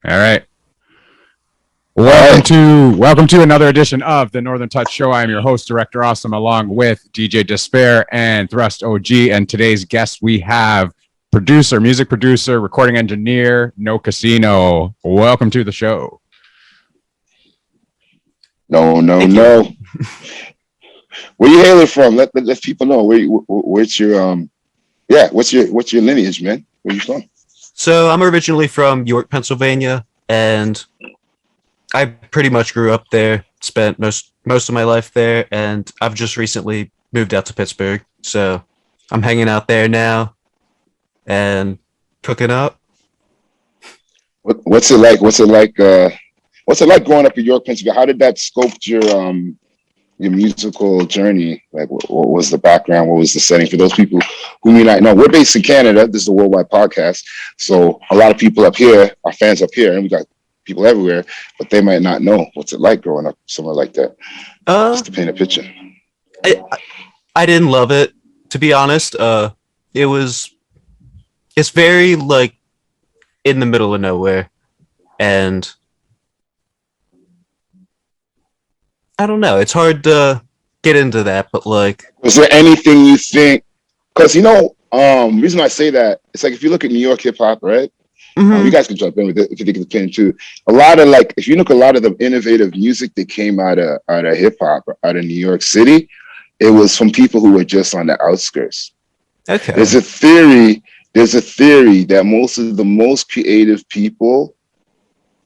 All right. All right. Welcome to another edition of the Northern Touch Show. I am your host, Director Awesome, along with DJ Despair and Thrust OG. And today's guest we have music producer, recording engineer, No Casino. Welcome to the show. Thank you. Where you hailing from? Let people know what's your what's your lineage, man? Where you from? So I'm originally from York, Pennsylvania, and I pretty much grew up there, spent most of my life there, and I've just recently moved out to Pittsburgh. So I'm hanging out there now and cooking up. What's it like? What's it like growing up in York, Pennsylvania? How did that scope your musical journey? Like, what was the background? What was the setting for those people who may not know? We're based in Canada. This is a worldwide podcast, so a lot of people up here, our fans up here, and we got people everywhere, but they might not know what's it like growing up somewhere like that. Just to paint a picture. I didn't love it, to be honest. It's very like in the middle of nowhere, and I don't know. It's hard to get into that, but like, is there anything you think? Because reason I say that, it's like if you look at New York hip hop, right? mm-hmm. You guys can jump in with it if you think it's pin too. A lot of if you look at a lot of the innovative music that came out of hip hop, out of New York City, it was from people who were just on the outskirts. Okay. There's a theory that most of the most creative people,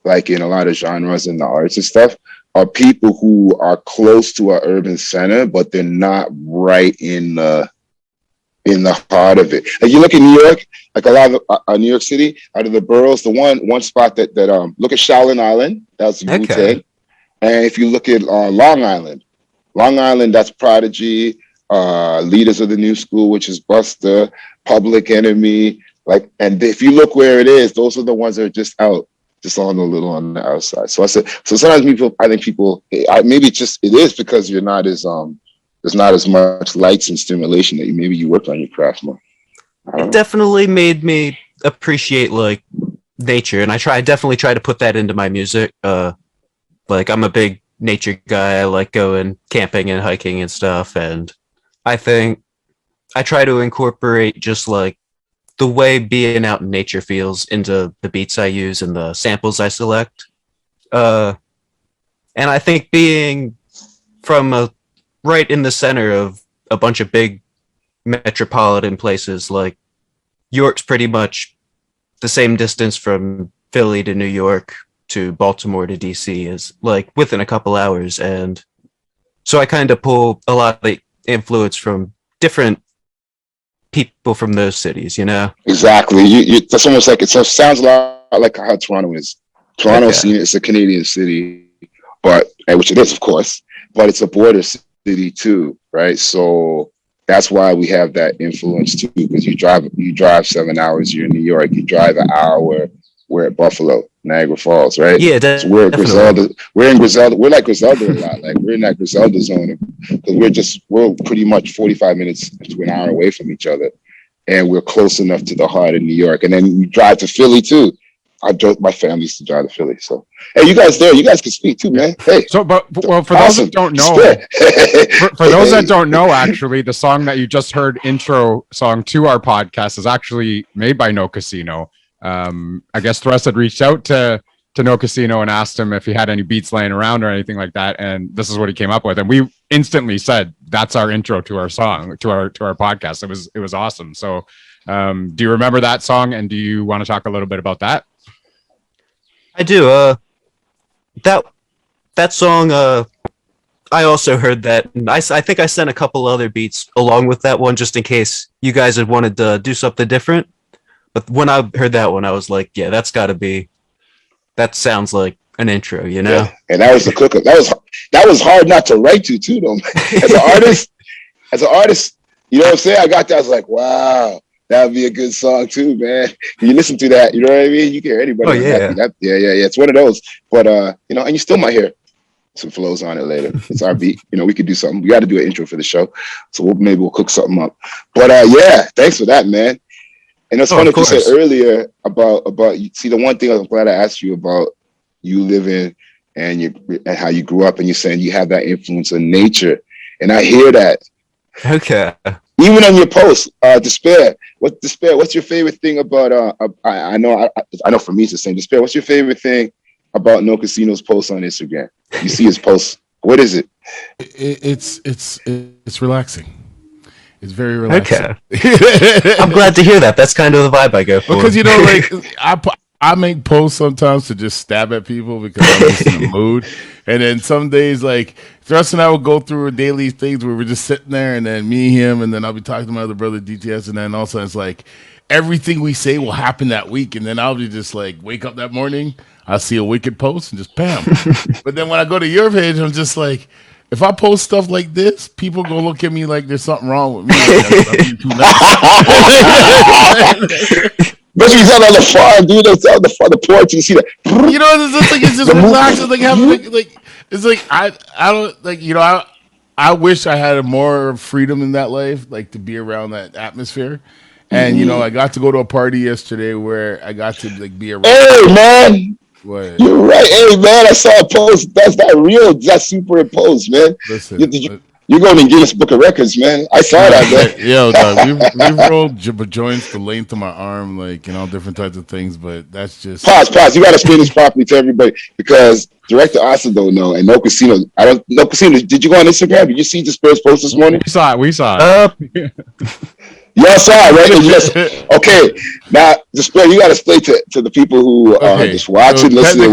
like in a lot of genres and the arts and stuff, are people who are close to our urban center, but they're not right in the heart of it. Like you look at New York, like a lot of New York City, out of the boroughs, the one spot that look at Shaolin Island, that's Wu-Tang. Okay. And if you look at Long Island, that's Prodigy, Leaders of the New School, which is Busta, Public Enemy. And if you look where it is, those are the ones that are just on the outside. So sometimes I think people, maybe it is because you're not as there's not as much lights and stimulation that maybe you work on your craft more. It definitely made me appreciate like nature, and I definitely try to put that into my music. Like I'm a big nature guy. I like going camping and hiking and stuff, and I think I try to incorporate just like the way being out in nature feels into the beats I use and the samples I select. And I think being from right in the center of a bunch of big metropolitan places, like York's pretty much the same distance from Philly to New York to Baltimore to DC is like within a couple hours. And so I kind of pull a lot of the influence from different people from those cities, Exactly. That's almost like it sounds a lot like how Toronto is. Toronto is a Canadian city, which it is, of course, but it's a border city too, right? So that's why we have that influence too, because you drive 7 hours, you're in New York, you drive an hour, we're at Buffalo, Niagara Falls, right? Yeah, so we're Griselda. We're in Griselda. We're like Griselda a lot. Like we're in that Griselda zone because we're pretty much 45 minutes to an hour away from each other, and we're close enough to the heart of New York. And then we drive to Philly too. My family used to drive to Philly. So, hey, you guys can speak too, man. Hey. So, for those that don't know, for those that don't know, actually, the song that you just heard, intro song to our podcast, is actually made by No Casino. I guess Thrust had reached out to No Casino and asked him if he had any beats laying around or anything like that, and this is what he came up with. And we instantly said that's our intro to our song, to our podcast. It was awesome. So, do you remember that song? And do you want to talk a little bit about that? I do. That song. I also heard that. And I think I sent a couple other beats along with that one, just in case you guys had wanted to do something different. But when I heard that one, I was like, yeah, that's got to be. That sounds like an intro, Yeah. And that was the cookup. That was hard not to write to too, though. As an artist, you know what I'm saying? I got that. I was like, wow. That would be a good song too, man. You listen to that, you know what I mean? You can hear anybody. Oh, yeah. Yeah. It's one of those. But and you still might hear some flows on it later. It's our beat. We could do something. We got to do an intro for the show. So maybe we'll cook something up. But yeah, thanks for that, man. And it's funny what you said earlier about see, the one thing I'm glad I asked you about you living and how you grew up, and you're saying you have that influence of nature, and I hear that. Okay. Even on your post, Despair. What's your favorite thing about? I know for me it's the same. Despair. What's your favorite thing about No Casino's post on Instagram? You see his post. What is it? It's relaxing. It's very relaxing. Okay. I'm glad to hear that. That's kind of the vibe I go for. Because I make posts sometimes to just stab at people because I'm just in the mood. And then some days, like, Thrust and I will go through daily things where we're just sitting there, and then me, him, and then I'll be talking to my other brother, DTS, and then all of a sudden it's like everything we say will happen that week. And then I'll be just like, wake up that morning, I'll see a wicked post and just bam. But then when I go to your page, I'm just like, if I post stuff like this, people gonna look at me like there's something wrong with me. I'm being too nice. But he's out on the farm, dude. It's out on the porch. You see that? You know, it's just relaxed. It's like having it's like I don't like, I wish I had more freedom in that life, like to be around that atmosphere. And I got to go to a party yesterday where I got to like be around. Hey man, what? You're right. Hey man, I saw a post. That's not real. That's superimposed, man. Listen, you're going to Guinness Book of Records, man. I saw that, man. Yo, dog, we've rolled joints the length of my arm, like, all different types of things, but that's just... Pause. You got to explain this properly to everybody, because Director also don't know, and No Casino, did you go on Instagram? Did you see Despaire's post this morning? We saw it. Y'all saw it, right? Yes. Okay, now, Despair, you got to explain to the people who are just watching, listening.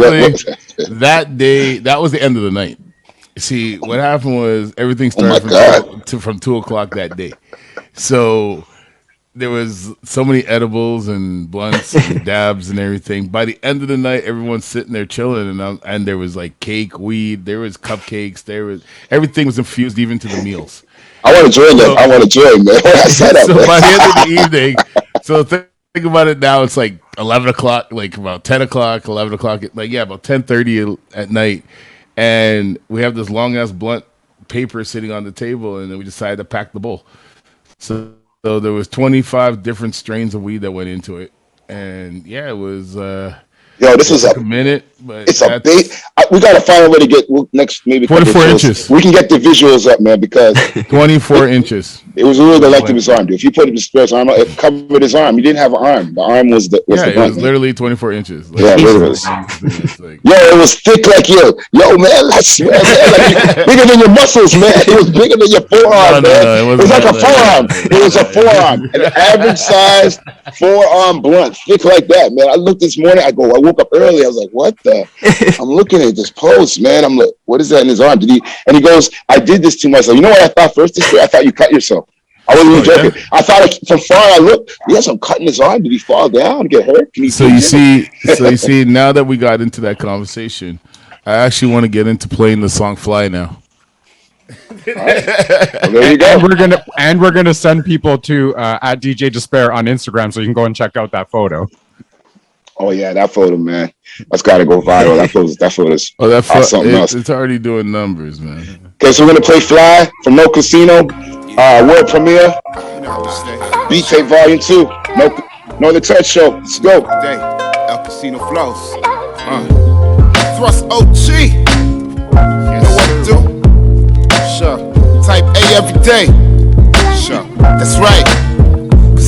That day, that was the end of the night. See, what happened was everything started from 2:00 that day. So there was so many edibles and blunts and dabs and everything. By the end of the night, everyone's sitting there chilling, and there was like cake, weed, there was cupcakes, everything was infused even to the meals. I want to join that. I want to join, man. So by the end of the evening, so think about it now, it's like 11 o'clock, like about 10 o'clock, 11 o'clock, about 10:30 at night. And we have this long ass blunt paper sitting on the table, and then we decided to pack the bowl. So there was 25 different strains of weed that went into it, and it was. This was a minute, but it's a big. We gotta find a way to get next maybe 24 inches. We can get the visuals up, man, because 24 inches. It was really the length of his arm, dude. If you put his arm, it covered his arm. He didn't have an arm. The arm was the. It was literally 24 inches. Literally. It was thick like yo, man. I swear, man, bigger than your muscles, man. It was bigger than your forearm, man. It was like a forearm. It was a forearm, an average size forearm blunt, thick like that, man. I looked this morning. I woke up early. I was like, what the? I'm looking at this post, man. I'm like, what is that in his arm? And he goes, I did this to myself. You know what I thought first? I thought you cut yourself. I wasn't even joking. Yeah. I thought from far I looked, he has some cut in his arm. Did he fall down, get hurt? So you see, now that we got into that conversation, I actually want to get into playing the song Fly now. Right. Well, there you go. And we're gonna send people to at DJ Despair on Instagram, so you can go and check out that photo. Oh yeah, that photo, man. That's got to go viral. That photo is something else. It's already doing numbers, man. Okay, so we're gonna play "Fly" from No Casino, world premiere, Beat Tape Volume 2. No the Touch Show. Let's go. El Casino flows. Thrust OG. You know what to do? Sure. Type A every day. Sure. That's right.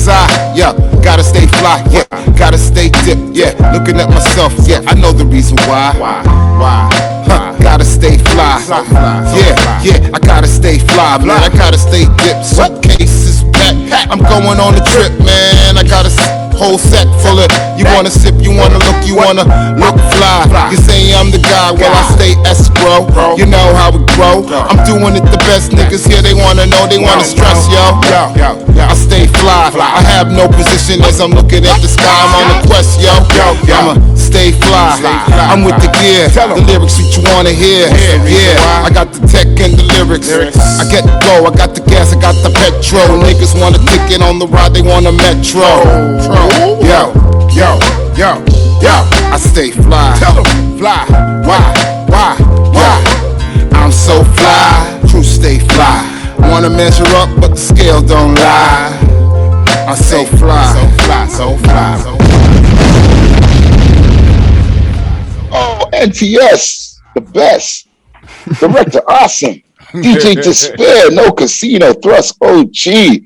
Gotta stay fly, gotta stay dip, looking at myself, I know the reason why. Gotta stay fly, I gotta stay fly, man, I gotta stay dip, suitcases packed, I'm going on a trip, man, I got a whole set full of, you wanna sip, you wanna look fly, you say I'm the guy, well I stay escrow, you know how it grow, I'm doing it the best, niggas here, they wanna know, they wanna stress, yo, I stay fly, I have no position as I'm looking at the sky, I'm on the quest, yo, I'ma stay fly, I'm with the gear, the lyrics that you wanna hear, I got the tech and the lyrics, I get the go, I got the gas, I got the petrol, niggas want a ticket on the ride, they want a metro, yo, I stay fly, fly, why, I'm so fly, crew stay fly, wanna measure up but the scale don't lie, I'm so fly, so fly, so fly. Oh, NTS, the best. Director, awesome. DJ Despair, No Casino, Thrust OG.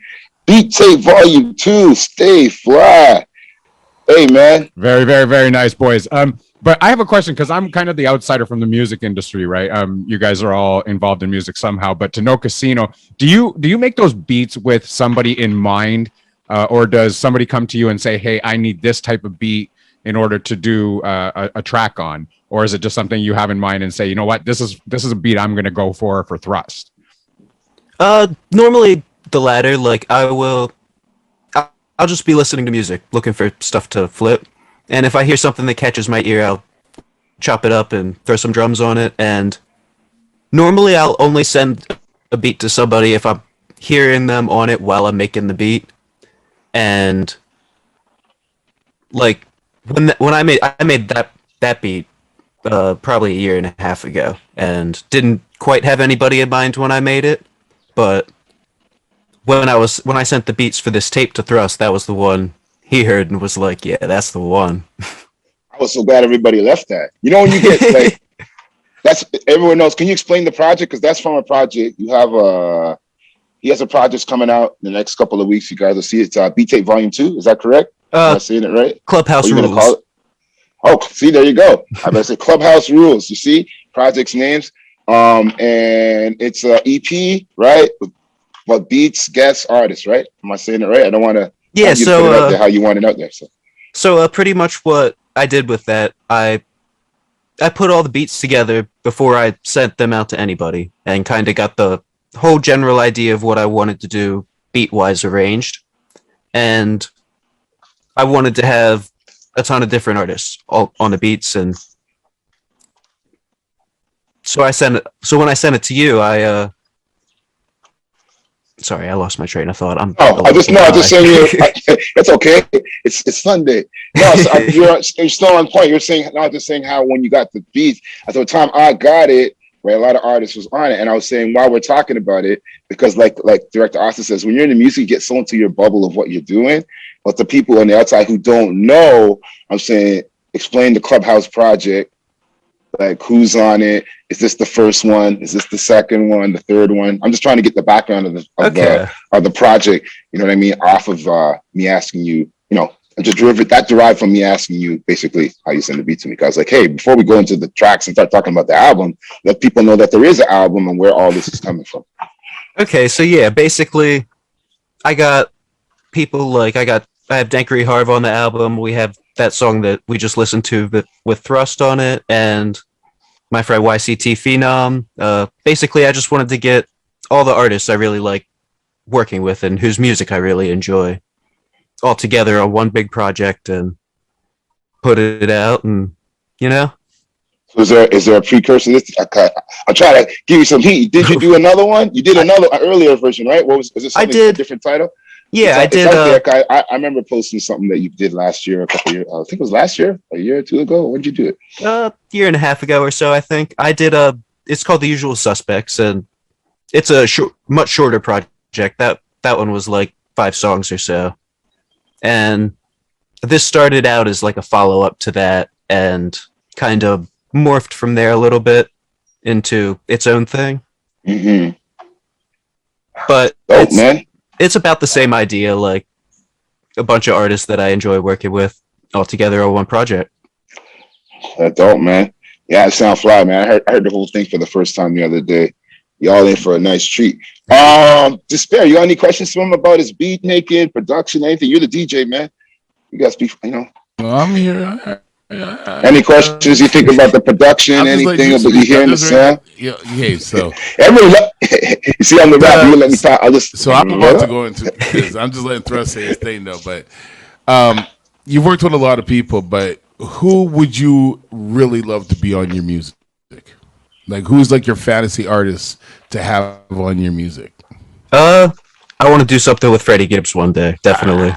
Beat Tape Volume 2, Stay Fly. Hey, man. Very, very, very nice, boys. But I have a question because I'm kind of the outsider from the music industry, right? You guys are all involved in music somehow, but to No Casino, do you make those beats with somebody in mind, or does somebody come to you and say, "Hey, I need this type of beat in order to do a track on," or is it just something you have in mind and say, "You know what, this is a beat I'm going to go for Thrust"? Normally the latter. Like I'll just be listening to music, looking for stuff to flip. And if I hear something that catches my ear, I'll chop it up and throw some drums on it. And normally I'll only send a beat to somebody if I'm hearing them on it while I'm making the beat. And like when I made that beat probably a year and a half ago, and didn't quite have anybody in mind when I made it, but when I sent the beats for this tape to Thrust, that was the one he heard and was like, "Yeah, that's the one." I was so glad everybody left that. You know, when you get like, that's everyone knows. Can you explain the project? Because that's from a project. You have he has a project coming out in the next couple of weeks. You guys will see it. It's Beat Tape Volume 2. Is that correct? Am I saying it right? Clubhouse Rules. Call it? Oh, see, there you go. I better say Clubhouse Rules. You see, projects names. And it's a EP, right? But beats, guests, artists, right? Am I saying it right? I don't want to. Yeah. So put it out there how you want it out there. So pretty much what I did with that, I put all the beats together before I sent them out to anybody, and kind of got the whole general idea of what I wanted to do beat-wise arranged. And I wanted to have a ton of different artists all on the beats, and so when I sent it to you, sorry, I lost my train of thought. I just saying it's okay. It's Sunday. No, so you're still on point. You're saying, no, just saying how when you got the beats, at the time I got it, where a lot of artists was on it, and I was saying while we're talking about it, because like Director Austin says, when you're in the music, you get so into your bubble of what you're doing. But the people on the outside who don't know, I'm saying, explain the Clubhouse project. Like, who's on it? Is this the first one? Is this the second one? The third one? I'm just trying to get the background of the project. You know what I mean? Off of me asking you, you know, just derived from me asking you basically how you send the beat to me. Cause like, hey, before we go into the tracks and start talking about the album, let people know that there is an album and where all this is coming from. Okay, so yeah, basically, I got people like I have Dankery Harv on the album. We have that song that we just listened to, but with Thrust on it, and my friend YCT Phenom. Basically, I just wanted to get all the artists I really like working with and whose music I really enjoy all together on one big project and put it out, and you know. So is there a precursor to this? I'll try to give you some heat. Did you do another one? You did an earlier version, right? Was it something, a different title? Yeah, I did. I remember posting something that you did last year, a couple of years. I think it was last year, a year or two ago. When did you do it? A year and a half ago or so, I think. I did it's called The Usual Suspects, and it's a much shorter project. That one was like 5 songs or so. And this started out as like a follow-up to that, and kind of morphed from there a little bit into its own thing. Mm-hmm. But man. It's about the same idea, like a bunch of artists that I enjoy working with all together on one project. That's dope, man. Yeah, it sounds fly, man. I heard the whole thing for the first time the other day. Y'all in for a nice treat. Despair, you got any questions for him about his beat making, production, anything? You're the DJ, man. You guys speak, you know. Well, I'm here. Any questions you think about the production, anything about you hearing the sound? Yeah, so you see, I'm the rapper. You let me talk. I'm about to go into this. I'm just letting Thrust say his thing though. But you've worked with a lot of people, but who would you really love to be on your music? Like, who's like your fantasy artist to have on your music? I want to do something with Freddie Gibbs one day, definitely.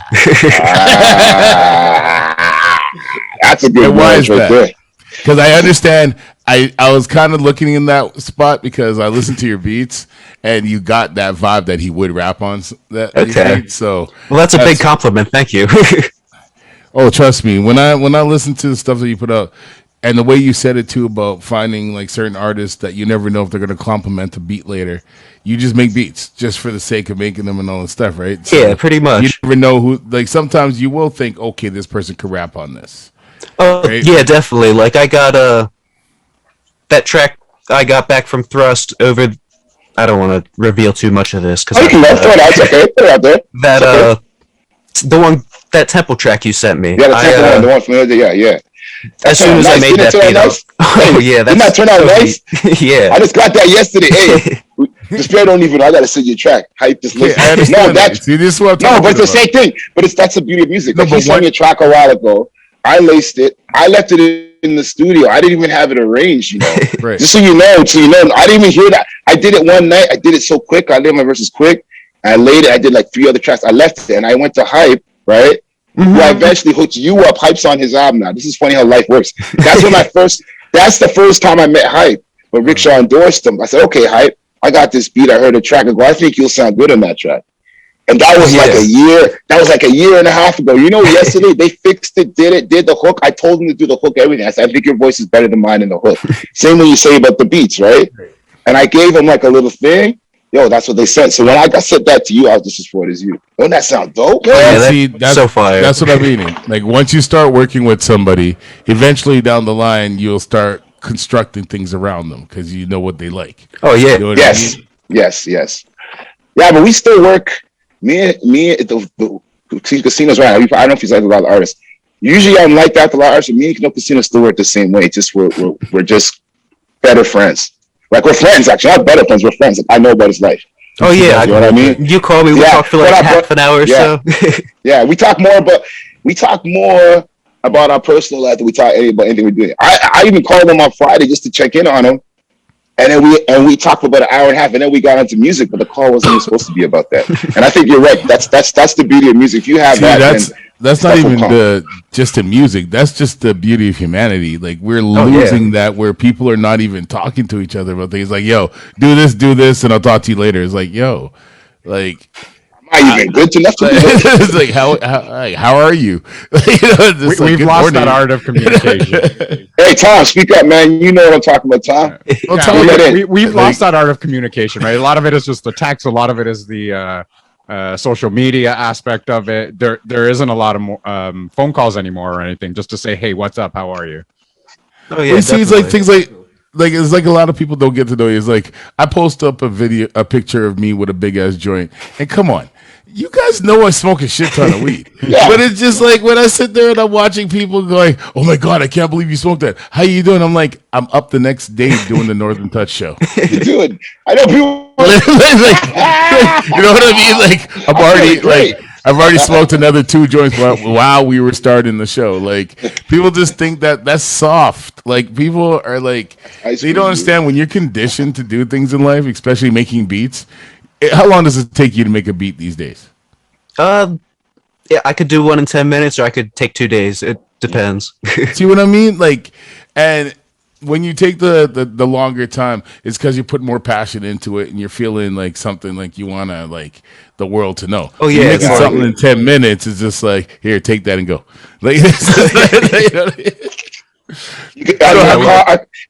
That's a good one right there. Because I understand I was kind of looking in that spot because I listened to your beats and you got that vibe that he would rap on that Okay. beat. So Well, that's a big compliment. Thank you. oh, trust me, when I listen to the stuff that you put out and the way you said it too about finding like certain artists that you never know if they're gonna compliment the beat later. You just make beats just for the sake of making them and all that stuff, right? So Yeah, pretty much. you never know who. Like sometimes you will think, okay, this person could rap on this. Oh, Right? yeah, definitely. Like I got that track I got back from Thrust over. I don't want to reveal too much of this because Oh, you can throw it out. It's okay. Put it out there. that It's okay. the one that temple track you sent me. Yeah, the temple one, the one from the other. Yeah, yeah. As soon as I made that beat, nice? oh yeah, Didn't that turn out nice? Yeah. I just got that yesterday. Hey, Despair don't even. I gotta send you a track. Hype this. Yeah, I understand No, that's See, this is what I'm no, talking but it's the about. same thing. But that's the beauty of music. No, Like, he but sent me a track a while ago. I laced it. I left it in the studio. I didn't even have it arranged. You know, Right. just so you know. I didn't even hear that. I did it one night. I did it so quick. I did my verses quick. I laid it. I did like 3 other tracks. I left it and I went to Hype. Right. Mm-hmm. Who I eventually hooked you up. Hype's on his album now. This is funny how life works. That's when that's the first time I met Hype. When Rickshaw endorsed him, I said, okay, Hype, I got this beat. I heard a track. I go, I think you'll sound good on that track. And that was like a year. That was like a year and a half ago. You know, yesterday they fixed it, did the hook. I told them to do the hook, everything. I said, I think your voice is better than mine in the hook. Same when you say about the beats, right? And I gave them like a little thing. Yo, that's what they sent. So when I sent that to you, I was just as forward as you. Don't that sound dope? Yeah, See, that's so fire. That's what I mean. Like once you start working with somebody, eventually down the line, you'll start constructing things around them because you know what they like. Oh yeah. You know what I Yes, mean? yes. Yeah, but we still work. Me at the casinos right now. I don't know if he's like a lot of artists. Usually I'm like that with a lot of artists. Me and no casino still work the same way. Just we're just better friends. Like we're friends actually, not better friends. We're friends. Like, I know about his life. Oh yeah. You know what I mean? You call me. We talk for like half an hour or so. Yeah, we talk more about our personal life than we talk about anything we do. I even called him on Friday just to check in on him. And then we talked for about an hour and a half, and then we got into music, but the call wasn't even supposed to be about that. And I think you're right. That's the beauty of music. If you have that's not even just the music. That's just the beauty of humanity. Like we're losing that where people are not even talking to each other about things. Like, yo, do this, and I'll talk to you later. It's like, yo, like. Not even good enough to it's like how are you? We've lost that art of communication. Hey Tom, speak up, man. You know what I'm talking about, Tom. We've lost that art of communication, right? A lot of it is just the text. A lot of it is the social media aspect of it. There isn't a lot of phone calls anymore or anything. Just to say, hey, what's up? How are you? Oh yeah. See, it's like things like it's like a lot of people don't get to know you. It's like I post up a picture of me with a big ass joint, and come on. You guys know I smoke a shit ton of weed, but it's just like when I sit there and I'm watching people going, "Oh my god, I can't believe you smoked that. How you doing?" I'm like, I'm up the next day doing the Northern Touch show. Dude, I know people. You know what I mean? Like I've already smoked another 2 joints while we were starting the show. Like people just think that that's soft. Like people are like they don't understand when you're conditioned to do things in life, especially making beats. How long does it take you to make a beat these days? Yeah, I could do one in 10 minutes, or I could take 2 days. It depends. See what I mean? Like, and when you take the longer time, it's because you put more passion into it, and you're feeling like something like you want to like the world to know. Oh yeah, making something in 10 minutes is just like here, take that and go. Like,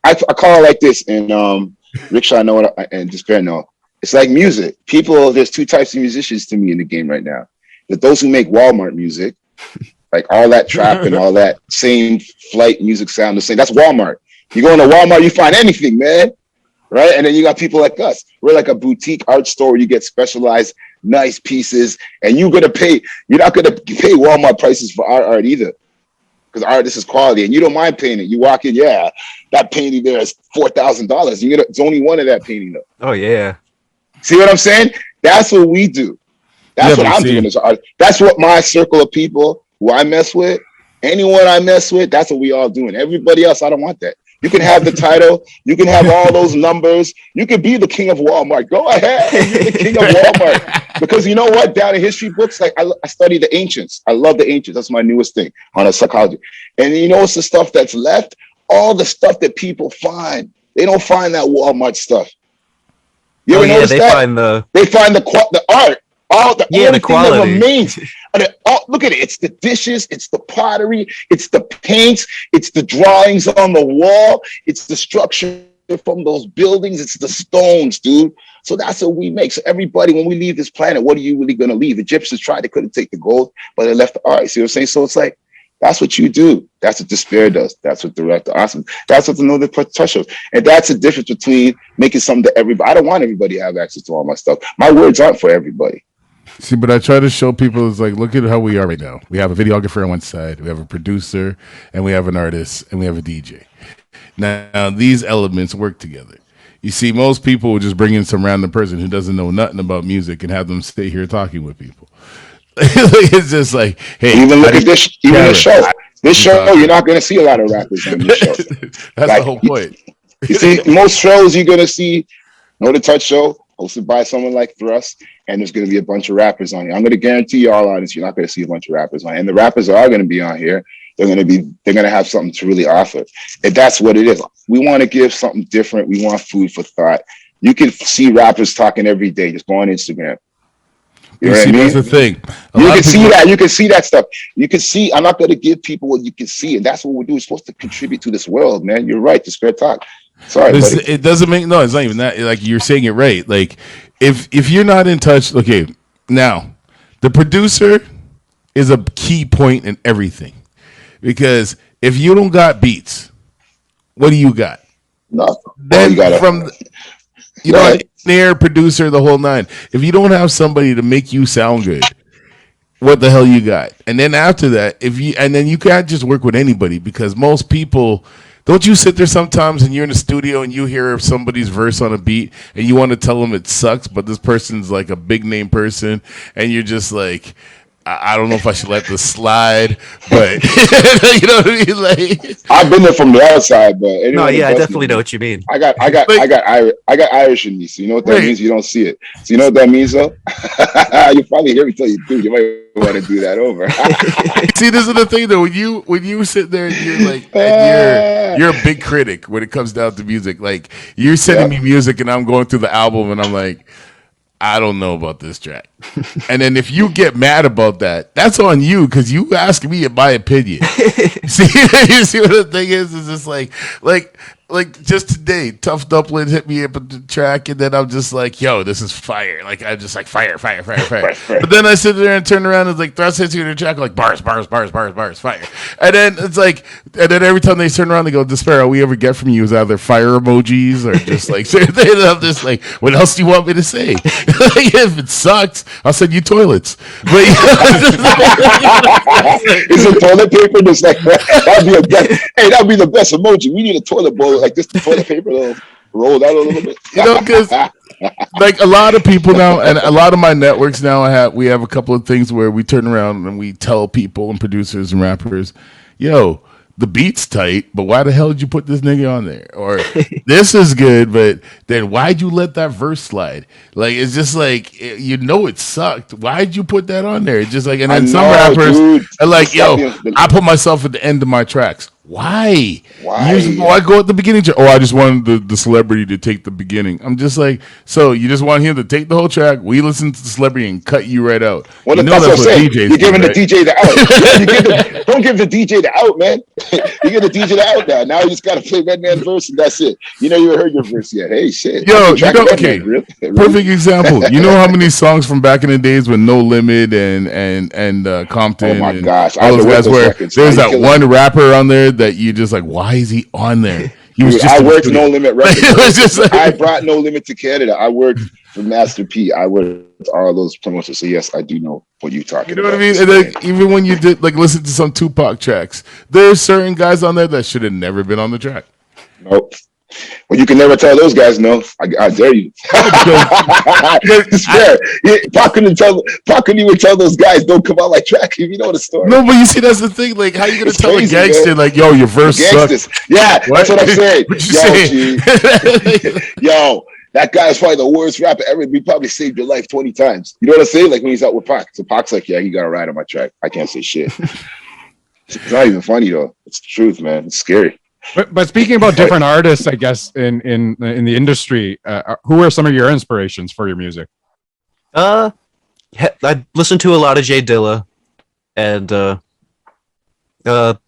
I call it like this, and Rickshaw, I know it, and Despair know. It's like music. There's 2 types of musicians to me in the game right now. There's those who make Walmart music, like all that trap and all that same flight music sound the same. That's Walmart. You go into Walmart, you find anything, man. Right? And then you got people like us. We're like a boutique art store where you get specialized, nice pieces, and you're not gonna pay Walmart prices for our art either. Because art, this is quality, and you don't mind paying it. You walk in, that painting there is $4,000. It's only one of that painting though. Oh yeah. See what I'm saying? That's what we do. That's what I'm doing as an artist. That's what my circle of people who I mess with, anyone I mess with, that's what we all doing. Everybody else, I don't want that. You can have the title. You can have all those numbers. You can be the king of Walmart. Go ahead. You're the king of Walmart. Because you know what? Down in history books, like I study the ancients. I love the ancients. That's my newest thing on a psychology. And you know what's the stuff that's left? all the stuff that people find. They don't find that Walmart stuff. You Oh ever yeah, notice they that? find the They find the art. All the Yeah, only the thing that quality. remains. Look at it. It's the dishes. It's the pottery. It's the paints. It's the drawings on the wall. It's the structure from those buildings. It's the stones, dude. So that's what we make. So everybody, when we leave this planet, what are you really going to leave? Egyptians tried. They couldn't take the gold, but they left the art. See what I'm saying? So it's like, that's what you do. That's what Despair does. That's what Director Awesome. That's what the No Touch of. And that's the difference between making something that everybody. I don't want everybody to have access to all my stuff. My words aren't for everybody. See, but I try to show people is like, look at how we are right now. We have a videographer on one side, we have a producer, and we have an artist, and we have a DJ. Now these elements work together. You see, most people will just bring in some random person who doesn't know nothing about music and have them stay here talking with people. It's just like, hey, even look at this, even this show. This show, you're not going to see a lot of rappers on this show. That's like, the whole point. You see, most shows you're going to see No The Touch Show hosted by someone like Thrust, and there's going to be a bunch of rappers on here. I'm going to guarantee you all audience, you're not going to see a bunch of rappers on here. And the rappers are going to be on here. They're going to have something to really offer. And that's what it is. We want to give something different. We want food for thought. You can see rappers talking every day. Just go on Instagram. You know what I mean? That's the thing. You can see that. You can see that stuff. You can see. I'm not going to give people what you can see, and that's what we do. We're supposed to contribute to this world, man. You're right. Despair Talk. Sorry, it doesn't make no. It's not even that. Like you're saying it right. Like if you're not in touch, okay. Now, the producer is a key point in everything, because if you don't got beats, what do you got? Nothing. Then you know, engineer, producer, the whole nine. If you don't have somebody to make you sound good, what the hell you got? And then after that, then you can't just work with anybody, because most people, don't you sit there sometimes and you're in the studio and you hear somebody's verse on a beat and you want to tell them it sucks, but this person's like a big name person and you're just like, I don't know if I should let this slide, but you know what I mean? Like, I've been there from the outside, but no, yeah, I definitely know what you mean. I got Irish in me, so you know what that means. You don't see it, so you know what that means, though. You probably hear me tell you, dude, you might want to do that over. See, this is the thing, though. When you sit there and you're like, and you're a big critic when it comes down to music. Like you're sending me music, and I'm going through the album, and I'm like, I don't know about this track. And then if you get mad about that, that's on you, because you ask me my opinion. See, you see what the thing is? It's just like just today, Tough Dumpling hit me up with the track, and then I'm just like, yo, this is fire. Like, I'm just like, fire. But then I sit there and turn around and it's like, Thrust hits you in the track, like, bars, fire. And then it's like, and then every time they turn around, they go, Despair, all we ever get from you is either fire emojis or just like, I'm just like, what else do you want me to say? Like, if it sucks, I'll send you toilets. But is it toilet paper? Just like that'd be the best emoji. We need a toilet bowl, like just the toilet paper rolled out a little bit. You know, because like a lot of people now, and a lot of my networks now, we have a couple of things where we turn around and we tell people and producers and rappers, yo, the beat's tight, but why the hell did you put this nigga on there? Or this is good, but then why'd you let that verse slide? Like, it's just like, you know, it sucked. Why'd you put that on there? It's just like, and then some rappers are like, yo, I put myself at the end of my tracks. Why? Why go at the beginning? I just wanted the celebrity to take the beginning. I'm just like, so you just want him to take the whole track? We listen to the celebrity and cut you right out. Well, you know that's what DJs do. You're giving the DJ the out. Don't give the DJ the out, man. You give the DJ the out now. Now you just got to play Redman verse and that's it. You know, you haven't heard your verse yet. Hey, shit. Yo, you know, okay. Really? Perfect example. You know how many songs from back in the days with No Limit and Compton? Oh my gosh! All those guys where there's that one rapper on there that you just like, why is he on there? He was I worked No Limit Records. Like, I brought No Limit to Canada. I worked for Master P. I worked with all those promotions. So yes, I do know what you're talking about. You know what I mean? And like, even when you did like listen to some Tupac tracks, there's certain guys on there that should have never been on the track. Nope. Well, you can never tell those guys no. I dare you. It's fair. Pac couldn't even tell those guys don't come out like track if you know the story. No, but you see, that's the thing. Like, how you gonna tell a gangster, man, like, yo, your verse sucks? Yeah, what? That's what I'm saying. What you saying? Yo, that guy is probably the worst rapper ever. He probably saved your life 20 times. You know what I'm saying? Like when he's out with Pac. So Pac's like, yeah, he got a ride on my track. I can't say shit. It's not even funny though. It's the truth, man. It's scary. But speaking about different artists, I guess in the industry, who are some of your inspirations for your music? I listen to a lot of Jay Dilla, and I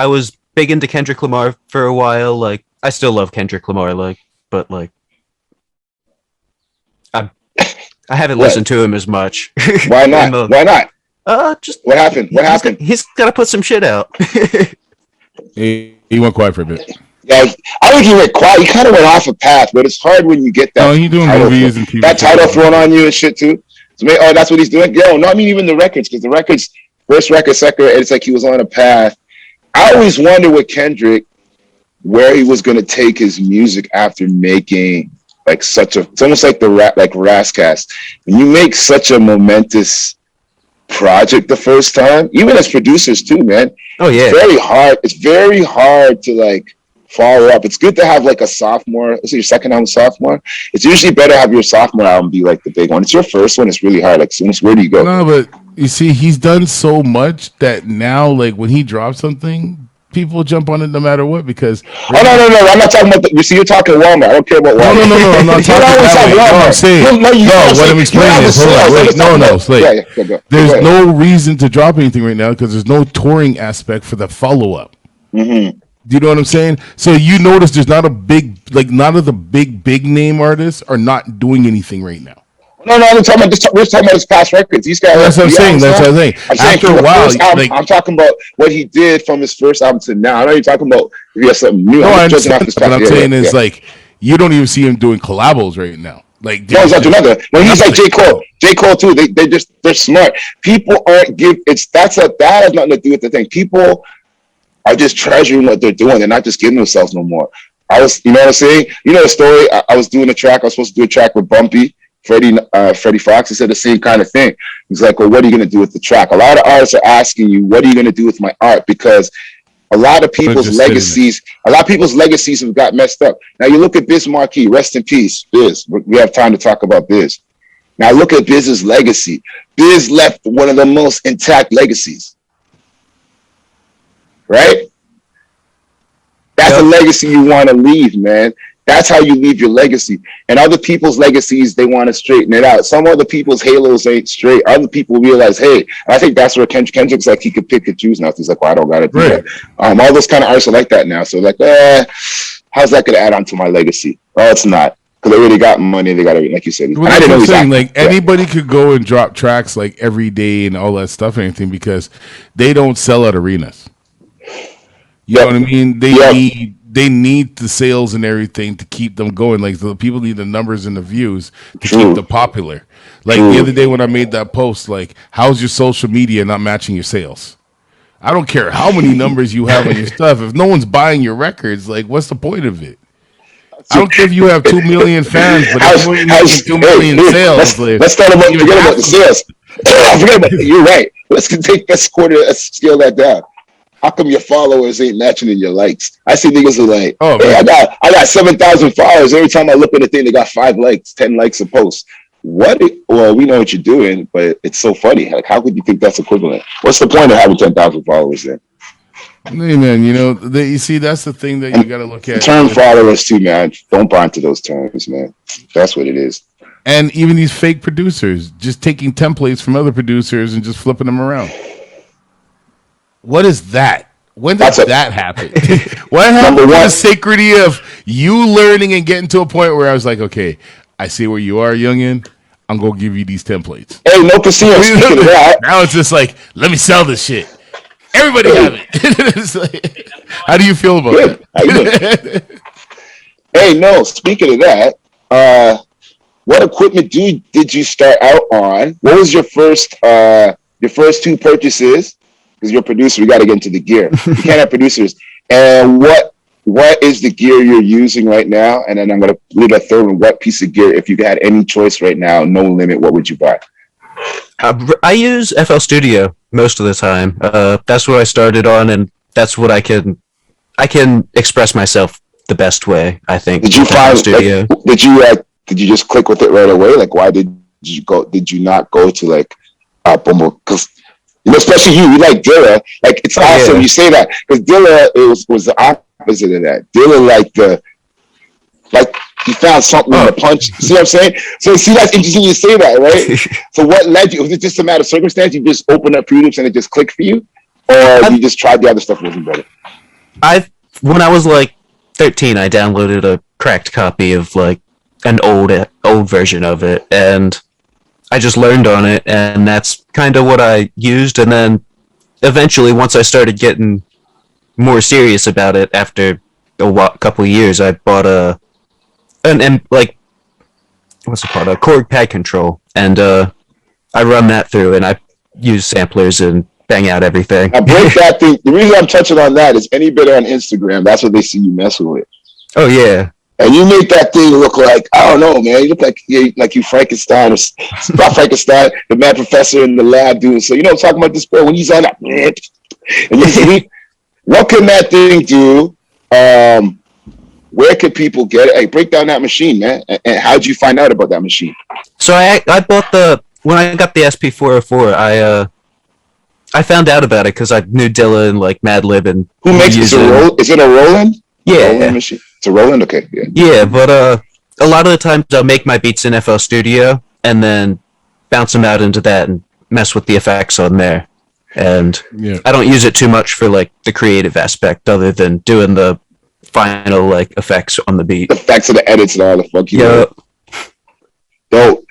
was big into Kendrick Lamar for a while. Like, I still love Kendrick Lamar, but I haven't listened to him as much. Why not? Why not? Just What happened? What happened? He's got to put some shit out. He went quiet for a bit. Yeah, I think he went quiet. He kind of went off a path, but it's hard when you get that. No, he doing movies and TV. That title thrown on you and shit too. So, oh, that's what he's doing. Yo, no, I mean even the records, because the records, first record, second, it's like he was on a path. I always wonder with Kendrick where he was going to take his music after making like such a. It's almost like like Rascast. When you make such a momentous project the first time, even as producers too, man. Oh yeah, it's very hard to like follow up. It's good to have like a sophomore. Is it your second album, sophomore? It's usually better to have your sophomore album be like the big one. It's your first one. It's really hard. Like, where do you go? No, but you see, he's done so much that now, like when he drops something, people jump on it no matter what. Because oh no, I'm not talking about. You see, you're talking Walmart. I don't care about Walmart. No, I'm not talking that way. No, I'm saying what I'm explaining is there's no reason to drop anything right now because there's no touring aspect for the follow up. Mm-hmm. Do you know what I'm saying? So you notice there's not a big, like none of the big name artists are not doing anything right now. No, I'm talking about we're talking about his past records. These guys. That's what I'm saying. That's what I'm saying. After a while, album, I'm talking about what he did from his first album to now. I know you're talking about if he has something new. No, I understand. What I'm saying is like you don't even see him doing collabos right now. Like no, exactly. When he's like J. Cole too. They're smart. People aren't that has nothing to do with the thing. People are just treasuring what they're doing. They're not just giving themselves no more. You know what I'm saying? You know the story. I was doing a track. I was supposed to do a track with Bumpy. Freddie Fox, he said the same kind of thing. He's like, well, what are you going to do with the track? A lot of artists are asking you, what are you going to do with my art? Because a lot of people's legacies have got messed up. Now you look at Biz Markie, rest in peace, Biz. We have time to talk about Biz. Now look at Biz's legacy. Biz left one of the most intact legacies. Right? That's a legacy you want to leave, man. That's how you leave your legacy. And other people's legacies, they want to straighten it out. Some other people's halos ain't straight. Other people realize, hey, I think that's where Kendrick's like, he could pick and choose now. He's like, well, I don't got to do that. All those kind of artists are like that now. So like, how's that going to add on to my legacy? Oh, it's not. Because they already got money. They got to, like you said. Well, I didn't know saying, like anybody could go and drop tracks like every day and all that stuff and anything because they don't sell at arenas. You know what I mean? They need the sales and everything to keep them going. Like the people need the numbers and the views to keep them popular. Like the other day when I made that post, like, how's your social media not matching your sales? I don't care how many numbers you have on your stuff. If no one's buying your records, like, what's the point of it? I don't care if you have 2 million fans, but if you're making 2 million sales, let's forget about the sales. You're right. Let's scale that down. How come your followers ain't matching in your likes? I see niggas are like, hey, I got 7,000 followers. Every time I look at the thing, they got 5 likes, 10 likes a post. Well, we know what you're doing, but it's so funny. Like, how could you think that's equivalent? What's the point of having 10,000 followers then? Hey, man, you see, that's the thing that you got to look at. Term followers too, man. Don't buy into those terms, man. That's what it is. And even these fake producers, just taking templates from other producers and just flipping them around. What is that? When did that happen? What happened to the sacredity of you learning and getting to a point where I was like, okay, I see where you are, youngin'. I'm going to give you these templates. Hey, no casino. Now it's just like, let me sell this shit. Everybody have it. Like, how do you feel about that? Hey, no, speaking of that, what equipment did you start out on? What was your first 2 purchases? Because you're a producer, we got to get into the gear. You can't have producers. And what is the gear you're using right now? And then I'm going to leave a third one. What piece of gear, if you had any choice right now, no limit, what would you buy? I use FL Studio most of the time. That's what I started on, and that's what I can express myself the best way, I think. Did you find Studio? Did you just click with it right away? Like, why did you not go to like because especially you like Dilla. Like, it's awesome you say that because Dilla was the opposite of that. Dilla like he found something in the punch. See what I'm saying? So see, that's interesting you say that, right? So what led you? Was it just a matter of circumstance? You just opened up Fruity Loops and it just clicked for you, or you just tried the other stuff wasn't better? When I was like 13, I downloaded a cracked copy of like an old version of it, and I just learned on it, and that's kind of what I used. And then eventually, once I started getting more serious about it, after a couple of years, I bought a chord pad control, and I run that through, and I use samplers and bang out everything. I break that thing. The reason I'm touching on that is any bit on Instagram, that's what they see you messing with. Oh yeah. And you make that thing look like, I don't know, man. You look like you Frankenstein, or not Frankenstein, the mad professor in the lab doing. So, talking about this boy when he's on that. And you see, what can that thing do? Where can people get it? Hey, break down that machine, man. And how'd you find out about that machine? So I bought when I got the SP404, I found out about it because I knew Dilla and like Madlib and who makes it? Is it a Roland? Yeah, Roland machine. It's a Roland. Okay, yeah. Yeah, but a lot of the times I'll make my beats in FL Studio and then bounce them out into that and mess with the effects on there. And I don't use it too much for like the creative aspect, other than doing the final like effects on the beat. The effects of the edits and all the funky. Yeah. Dope.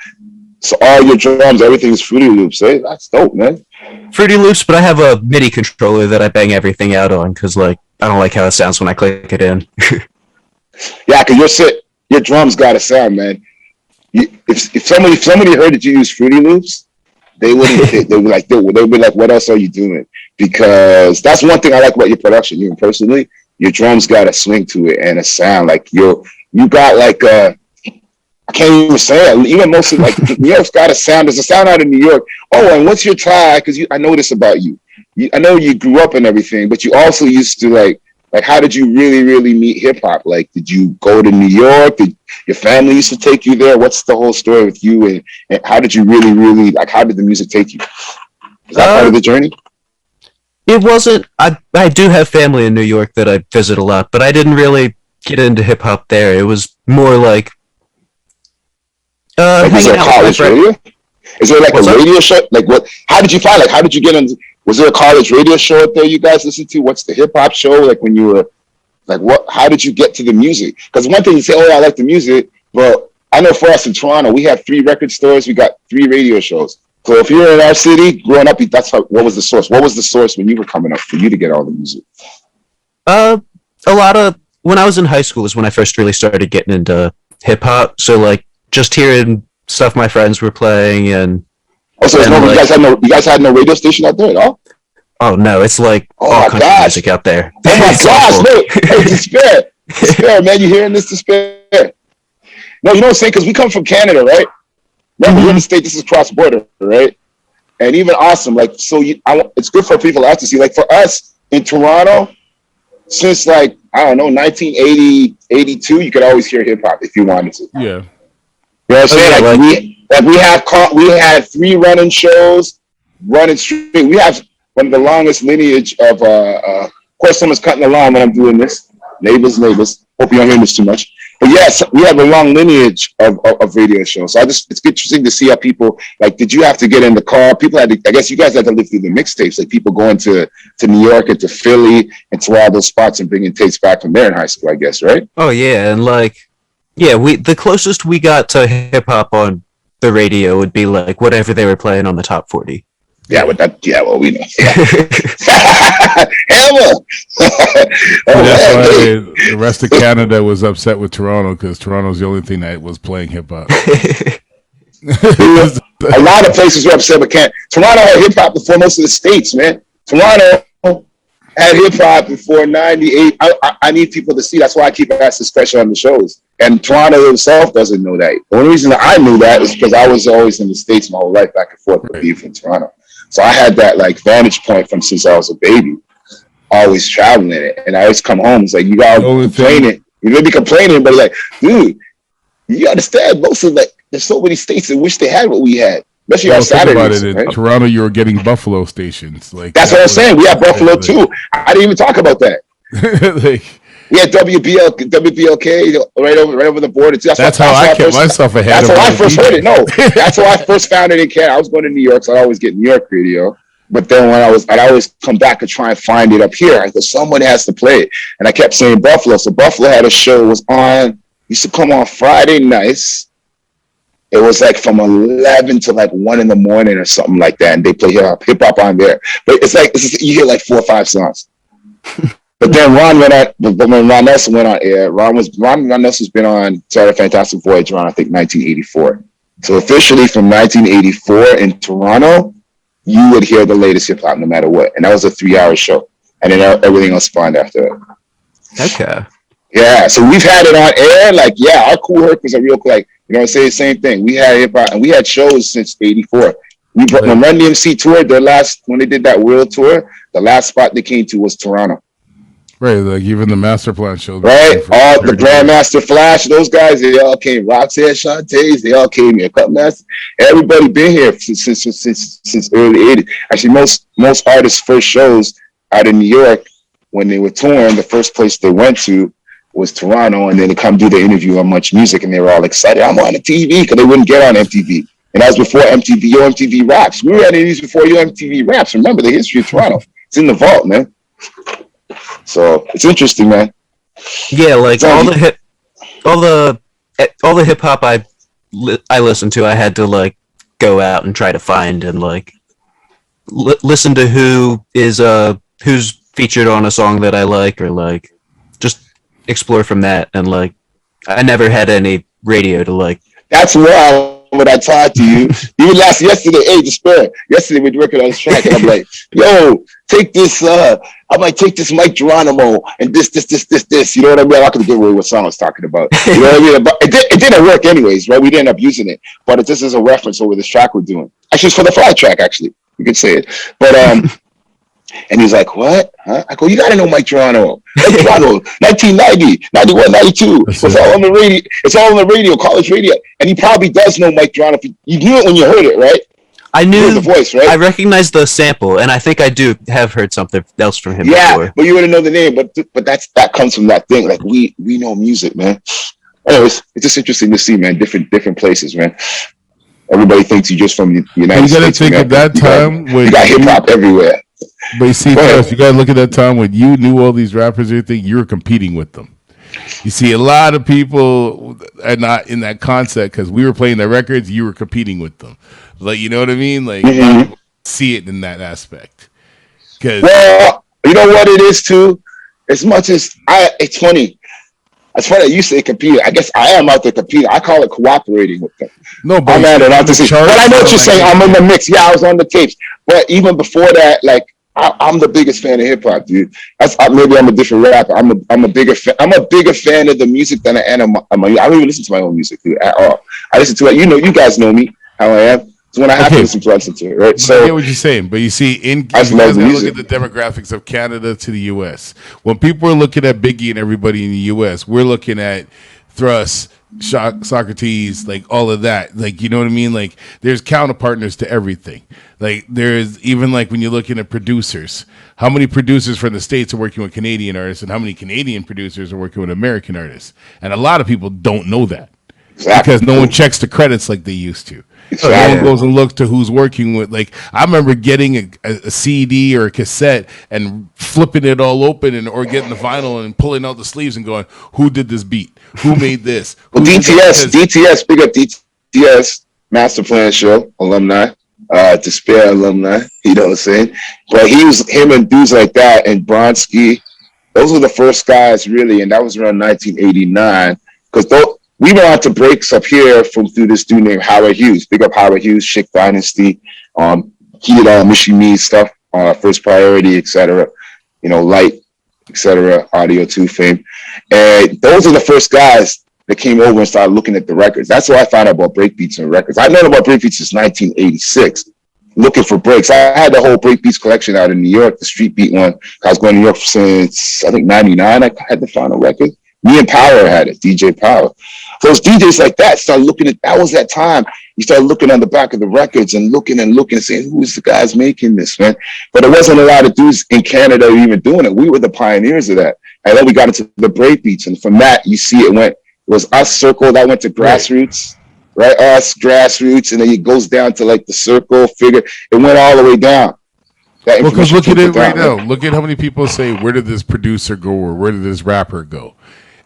So all your drums, everything's Fruity Loops, eh? That's dope, man. Fruity Loops, but I have a MIDI controller that I bang everything out on because like I don't like how it sounds when I click it in. Yeah, because your drums got a sound, man. If somebody heard that you use Fruity Loops, they wouldn't. They'd be like, "What else are you doing?" Because that's one thing I like about your production. You personally, your drums got a swing to it and a sound. Like you got like I can't even say it. Even mostly like New York's got a sound. There's a sound out in New York. Oh, and what's your tie? Because I know this about you. I know you grew up and everything, but you also used to like how did you really meet hip hop? Like, did you go to New York? Did your family used to take you there? What's the whole story with you? And how did you really like? How did the music take you? Is that part of the journey? It wasn't. I do have family in New York that I visit a lot, but I didn't really get into hip hop there. It was more like. Is there a college radio? Is there like a radio show? Like what? How did you find? Like how did you get on? Was there a college radio show out there you guys listen to? What's the hip hop show like when you were like what? How did you get to the music? Because one thing you say, oh, I like the music, but I know for us in Toronto, we have 3 record stores, we got 3 radio shows. So if you're in our city, growing up, what was the source? What was the source when you were coming up for you to get all the music? A lot of when I was in high school is when I first really started getting into hip hop. So like just hearing stuff my friends were playing and. Oh, so you guys had no radio station out there at all? Oh no, it's like all country music out there. Oh my gosh, no, hey, despair, man, you hearing this despair? No, you know what I'm saying? Because we come from Canada, right? Remember, we're in the state. This is cross border, right? And even awesome, like so. It's good for people out to see. Like for us in Toronto, since like I don't know, 1980, 82, you could always hear hip hop if you wanted to. Yeah. You know what I'm saying? We had 3 running shows, running straight. We have one of the longest lineage of. Of course, someone's cutting the line when I'm doing this. Neighbors. Hope you don't hear this too much. But yes, we have a long lineage of radio shows. So it's interesting to see how people like. Did you have to get in the car? People had to. I guess you guys had to live through the mixtapes. Like people going to New York and to Philly and to all those spots and bringing tapes back from there in high school. I guess, right? Oh yeah, and like. Yeah, the closest we got to hip hop on the radio would be like whatever they were playing on the top 40. Yeah, with that. Yeah, well, we know. Hammer. That's why the rest of Canada was upset with Toronto because Toronto's the only thing that was playing hip hop. A lot of places were upset, but can't. Toronto had hip hop before most of the states, man. Toronto had hip hop before '98. I need people to see. That's why I keep asking this question on the shows. And Toronto itself doesn't know that. The only reason that I knew that is because I was always in the States my whole life, back and forth with people from Toronto. So I had that like vantage point from since I was a baby, always traveling it. And I always come home. It's like you gotta complaining. You may be complaining, but like, dude, you understand? Most of like, there's so many states that wish they had what we had. Especially on Saturdays. In Toronto, you were getting Buffalo stations. Like that's what I'm saying. We have Buffalo too. I didn't even talk about that. Yeah, WBLK right over the border too. That's how I kept myself ahead. That's how I first heard it. No, that's how I first found it in Canada. I was going to New York, so I always get New York radio. But then I'd always come back and try and find it up here. I thought someone has to play it, and I kept saying Buffalo. So Buffalo had a show, used to come on Friday nights. It was like from 11 to like 1 in the morning or something like that, and they play hip hop on there. But you hear like 4 or 5 songs. But then when Ron Nelson went on air, Ron Nelson's been on Sarah Fantastic Voyage around, I think, 1984. So officially from 1984 in Toronto, you would hear the latest hip hop no matter what. And that was a 3-hour show. And then everything else spawned after that. Okay. Yeah. So we've had it on air. Like, yeah, our Cool Hercules are real cool. Like, you know, I say the same thing. We had hip hop and we had shows since 84. When Run DMC toured when they did that world tour, the last spot they came to was Toronto. Right, like even the Master Plan show. Right, all the Grandmaster Flash, those guys, they all came. Roxanne Shantae's, they all came here. Cutmaster, everybody been here since early '80s. Actually, most artists' first shows out in New York when they were touring, the first place they went to was Toronto, and then they come do the interview on Much Music, and they were all excited. I'm on the TV because they wouldn't get on MTV, and that was before MTV. Yo MTV Raps. We were at these before Yo MTV Raps. Remember the history of Toronto? It's in the vault, man. So it's interesting, man. Yeah, like all the hip hop I listened to, I had to like go out and try to find and like listen to who's featured on a song that I like, or like just explore from that. And like I never had any radio to like. That's why when I talked to you, even yesterday, Despair. Yesterday we were working on this track, and I'm like, yo, take this. I might take this Mike Geronimo and this. You know what I mean? I'm not gonna give away what song I was talking about. You know what I mean? But it didn't work anyways, right? We didn't end up using it, but it just is a reference over this track we're doing. Actually, it's for the Fly track. Actually, you could say it. But and he's like, what? Huh? I go, you gotta know Mike Geronimo. Mike Geronimo, 1990, 91, 92. It's all on the radio. It's all on the radio, college radio. And he probably does know Mike Geronimo. You knew it when you heard it, right? I knew the voice, right? I recognized the sample, and I think I do have heard something else from him before. But you wouldn't know the name. But that comes from that thing. Like we know music, man. Anyways, it's just interesting to see, man. Different places, man. Everybody thinks you're just from the United States. You got to think of that time when you got hip hop everywhere. But you see, first, you got to look at that time when you knew all these rappers. You were competing with them. You see, a lot of people are not in that concept because we were playing their records. You were competing with them. Like, you know what I mean? Like, see it in that aspect. Well, you know what it is too. As much as it's funny. It's funny you say competing. I guess I am out there competing. I call it cooperating with them. No, but I'm at it out to see. But I know what you're saying. I'm in the mix. Yeah, I was on the tapes. But even before that, like I'm the biggest fan of hip hop, dude. Maybe I'm a different rapper. I'm a bigger fan. I'm a bigger fan of the music than I am. I don't even listen to my own music, dude, at all. I listen to it. You guys know me, how I am. So when I have to listen to it, right? So I get what you're saying, but you see, you guys look at the demographics of Canada to the U.S. When people are looking at Biggie and everybody in the U.S., we're looking at Thrust, Socrates, like all of that. Like, you know what I mean? Like, there's counterpartners to everything. Like, there's even like when you're looking at producers, how many producers from the States are working with Canadian artists, and how many Canadian producers are working with American artists? And a lot of people don't know that because no one checks the credits like they used to. So no one goes and looks to who's working with. Like, I remember getting a CD or a cassette and flipping it all open or getting the vinyl and pulling out the sleeves and going, who did this beat? Who made this? Well, DTS, big up DTS, Master Plan Show alumni, Despair alumni, you know what I'm saying? But him and dudes like that and Bronski, those were the first guys really, and that was around 1989, because we went on to breaks up here through this dude named Howard Hughes. Big up Howard Hughes, Chic Dynasty. He did all Michi Me stuff, First Priority, etc. Light, etc. Audio 2 fame. And those are the first guys that came over and started looking at the records. That's why I found out about breakbeats and records. I've known about breakbeats since 1986, looking for breaks. I had the whole breakbeats collection out in New York, the street beat one. I was going to New York since, I think, 99. I had to find a record. Me and Power had it, DJ Power. Those DJs like that started looking at, that was that time. You started looking on the back of the records and looking and saying, who's the guys making this, man? But there wasn't a lot of dudes in Canada even doing it. We were the pioneers of that. And then we got into the break beats, and from that, you see it was us circle that went to grassroots, right? Us grassroots, and then it goes down to like the circle figure. It went all the way down. Well, because look at it right now. Look at how many people say, "Where did this producer go?" or "Where did this rapper go?"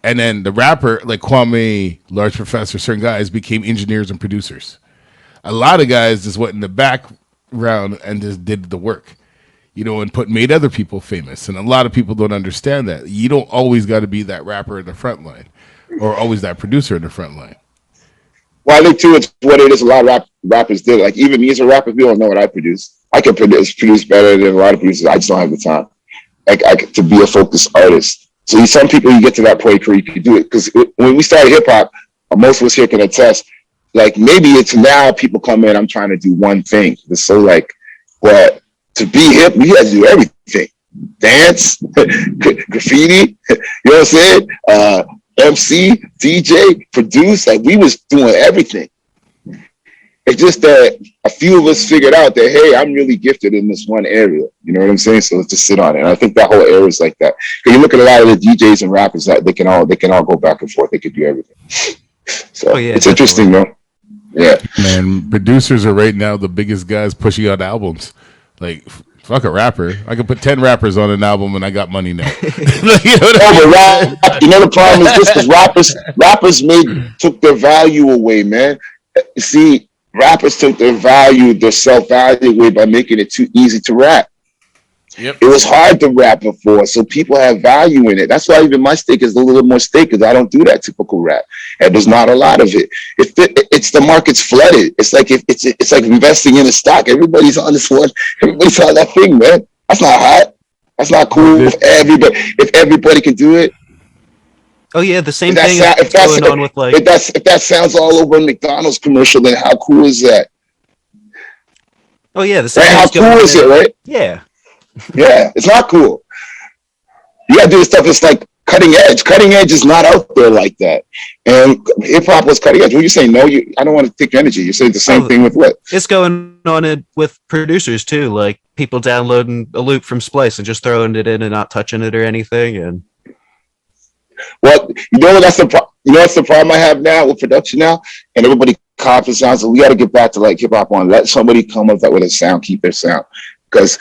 And then the rapper, like Kwame, Large Professor, certain guys became engineers and producers. A lot of guys just went in the background and just did the work, and made other people famous. And a lot of people don't understand that. You don't always got to be that rapper in the front line, or always that producer in the front line. Well, I think too, it's what it is. A lot of rappers do. Like even me as a rapper, people don't know what I produce. I can produce better than a lot of producers. I just don't have the time, to be a focused artist. So some people, you get to that point where you can do it. Because when we started hip hop, most of us here can attest. Like maybe it's now people come in. I'm trying to do one thing. It's so like, but to be hip, we had to do everything: dance, graffiti. You know what I'm saying? MC, DJ, produce. Like we was doing everything. It's just that a few of us figured out that, hey, I'm really gifted in this one area. You know what I'm saying? So let's just sit on it. And I think that whole area is like that. Because you look at a lot of the DJs and rappers, that they can all go back and forth. They could do everything. So it's definitely interesting, though. Yeah. Man, producers are right now the biggest guys pushing out albums. Like, fuck a rapper. I could put 10 rappers on an album and I got money now. The problem is this, because rappers took their value away, man. You see, rappers took their self-value away by making it too easy to rap. Yep. It was hard to rap before, so people have value in it. That's why even my stake is a little more stake, because I don't do that typical rap, and there's not a lot of it. It's the market's flooded. It's like it's like investing in a stock. Everybody's on this one. Everybody's on that thing, man. That's not hot. That's not cool. If everybody can do it. Oh yeah, the same thing is going on with like. If that sounds all over a McDonald's commercial, then how cool is that? Oh yeah, the same. Right? How cool is it, right? Yeah. Yeah, it's not cool. You gotta do this stuff. It's like cutting edge. Cutting edge is not out there like that. And hip hop was cutting edge. When you say no, I don't want to take your energy. You're saying the same thing with what? It's going on with producers too. Like people downloading a loop from Splice and just throwing it in and not touching it or anything. And well, that's the problem I have now with production now, and everybody copies sounds. So we got to get back to like hip hop on. Let somebody come up with a sound, keep their sound, because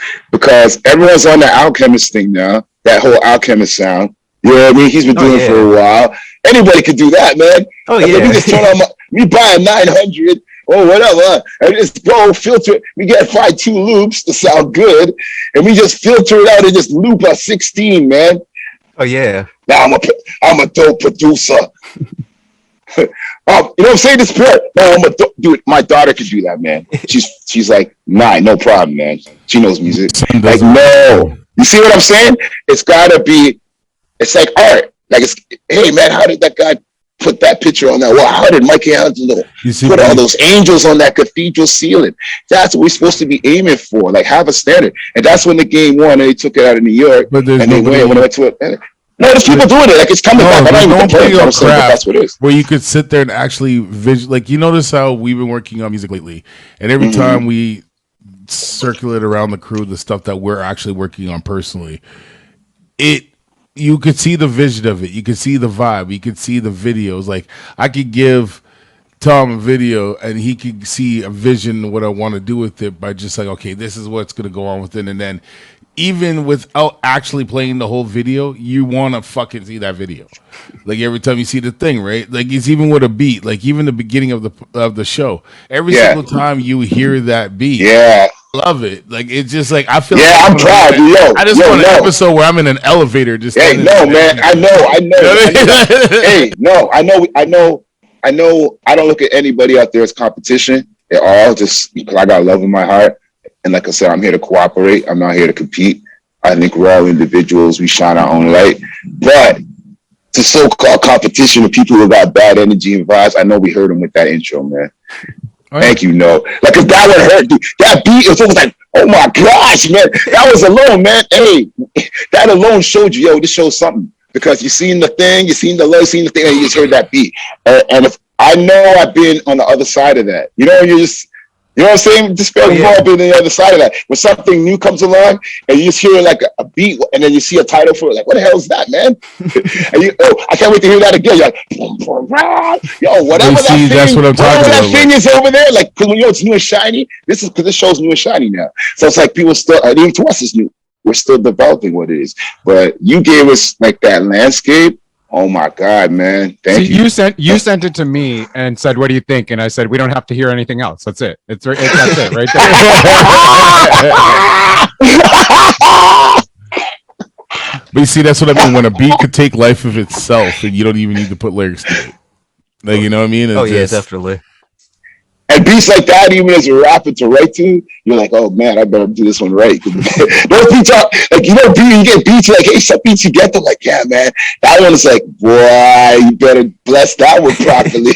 everyone's on the Alchemist thing now. That whole Alchemist sound. You know what I mean? He's been doing it for a while. Anybody could do that, man. Oh yeah. We just turn on we buy a 900 or whatever, and just go filter it. We get 2 loops to sound good, and we just filter it out and just loop a 16, man. Oh yeah. Now I'm a dope producer. You know what I'm saying? This part. No, I'm a dope dude. My daughter could do that, man. She's like, nah, no problem, man. She knows music. Like, no. You see what I'm saying? It's gotta be. It's like art. Like, hey, man, how did that guy put that picture on that wall? How did Michelangelo put all those angels on that cathedral ceiling? That's what we're supposed to be aiming for. Like, have a standard. And that's when the game won, and they took it out of New York, and they went to it. No, there's people doing it. Like, it's coming back. I don't even complain. That's what it is. Where you could sit there and actually like, you notice how we've been working on music lately, and every time we circulate around the crew the stuff that we're actually working on personally, you could see the vision of it. You could see the vibe. You could see the videos. Like, I could give Tom a video and he could see a vision of what I want to do with it by just like, okay, this is what's going to go on with it. And then even without actually playing the whole video, you want to fucking see that video. Like, every time you see the thing, right? Like, it's even with a beat, like even the beginning of the show, every single time you hear that beat, love it. Like, it's just like, I feel I'm proud. I just want an episode where I'm in an elevator just hey, no, man. I know. Hey, no, I know. I don't look at anybody out there as competition at all, just because I got love in my heart. And like I said, I'm here to cooperate. I'm not here to compete. I think we're all individuals. We shine our own light. But to so-called competition of people who got bad energy and vibes, I know we heard them with that intro, man. Right. Thank you, no. Like, cause that would hurt, dude. That beat was almost like, oh my gosh, man. That was alone, man. Hey, that alone showed you, yo, this shows something. Because you seen the thing, you seen the love, you seen the thing, and you just heard that beat. And if I know I've been on the other side of that. You know, You know what I'm saying? Despair, we've all been on the other side of that. When something new comes along and you just hear like a beat and then you see a title for it, like, what the hell is that, man? And you, I can't wait to hear that again. You're like, yo, whatever that thing, that's what I'm talking whatever that about, thing is over there, like, because when it's new and shiny, this is because this show's new and shiny now. So it's like people still, even to us, it's new. We're still developing what it is. But you gave us like that landscape. Oh my God, man! Thank you. You sent it to me and said, "What do you think?" And I said, "We don't have to hear anything else. That's it. That's it right there." But you see, that's what I mean. When a beat could take life of itself, and you don't even need to put lyrics to it. Like, you know what I mean? It's definitely. And beats like that, even as a rapper to write to, you're like, oh man, I better do this one right. Those beats are like, you get beats, you're like, hey, some beats you get them, like, yeah, man. That one is like, boy, you better bless that one properly.